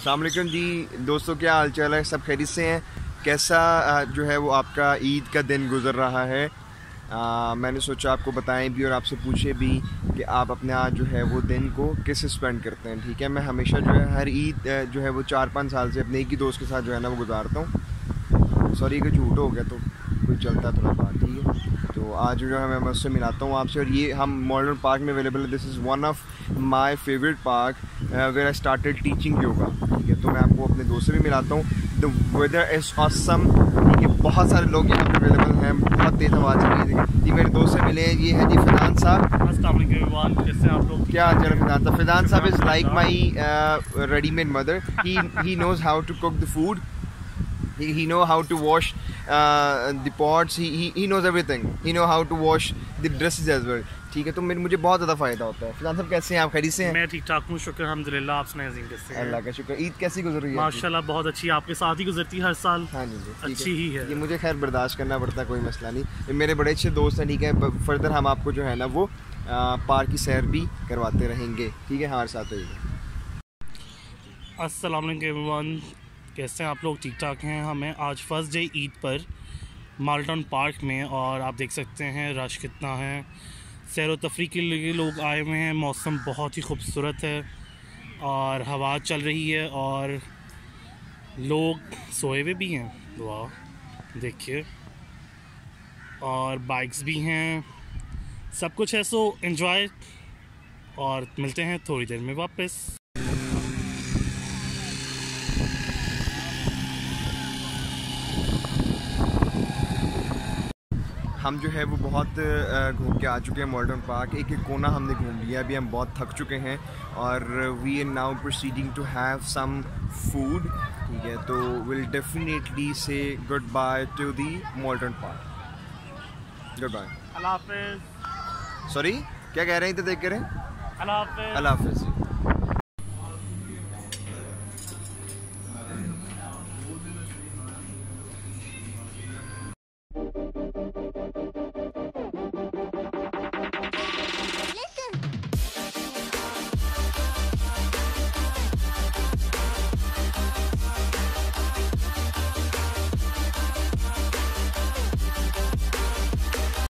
अस्सलाम वालेकुम जी दोस्तों, क्या हाल चाल है? सब खैरियत से हैं? कैसा जो है वो आपका ईद का दिन गुजर रहा है? मैंने सोचा आपको बताएं भी और आपसे पूछे भी कि आप अपना जो है वो दिन को कैसे स्पेंड करते हैं। ठीक है, मैं हमेशा जो है हर ईद जो है वो 4-5 साल से अपने एक ही दोस्त के साथ जो है ना वो गुजारता हूँ। सॉरी कि झूठ हो गया तो कोई चलता थोड़ा बात, ठीक है। तो आज जो है मैं उससे मिलाता हूँ आपसे, और ये हम मॉडर्न पार्क में अवेलेबल है। This is one of my favourite park where I started teaching yoga. ठीक है, तो मैं आपको अपने दोस्त से भी मिलाता हूँ। The weather is awesome. ठीक है, बहुत सारे लोग यहाँ पे अवेलेबल हैं, बहुत तेज़ आवाज़ चल रही है। ये मेरे दोस्त से मिले हैं, ये है जी फैज़ान साहब। कैसे आप लोग? क्या हाल चाल है फैज़ान साहब? फैज़ान साहब is like my readymade mother. He knows how to cook the food. He know how to wash the pots. He knows everything. He know how to wash the dresses as well. ठीक है, तो मुझे बहुत ज़्यादा फ़ायदा होता है। फैज़ान साहब कैसे हैं आप? खैरियत से हैं? मैं ठीक ठाक हूँ, शुक्र अल्हम्दुलिल्लाह। आप सुनाएं अज़ीम कैसे हैं? अल्लाह का शुक्र। ईद कैसी गुजर रही है? माशाल्लाह बहुत अच्छी, आपके साथ ही गुजरती है हर साल। हाँ जी, अच्छी ही है। ये मुझे खैर बर्दाश्त करना पड़ता है, कोई मसला नहीं। ये मेरे बड़े अच्छे दोस्त हैं। ठीक है, फर्दर हम आपको जो है ना वो पार्क की सैर भी करवाते रहेंगे। ठीक है, हमारे साथ रहिएगा। अस्सलाम वालेकुम एवरीवन, कैसे हैं आप लोग? ठीक ठाक हैं? हमें आज फर्स्ट डे ईद पर माल्टन पार्क में, और आप देख सकते हैं रश कितना है। सैर व तफरी के लिए लोग आए हुए हैं। मौसम बहुत ही खूबसूरत है और हवा चल रही है और लोग सोए हुए भी हैं। वाह देखिए, और बाइक्स भी हैं, सब कुछ है। सो एंजॉय, और मिलते हैं थोड़ी देर में वापस। हम जो है वो बहुत घूम के आ चुके हैं मॉडर्न पार्क। एक एक कोना हमने घूम लिया, अभी हम बहुत थक चुके हैं और we are now proceeding to have some food. ठीक है, तो will definitely say goodbye to the modern park. Goodbye, अल्लाह हाफ़िज़। सॉरी क्या कह रहे हैं? इधर देख कर? अल्लाह हाफ़िज़। अल्लाह हाफ़िज़।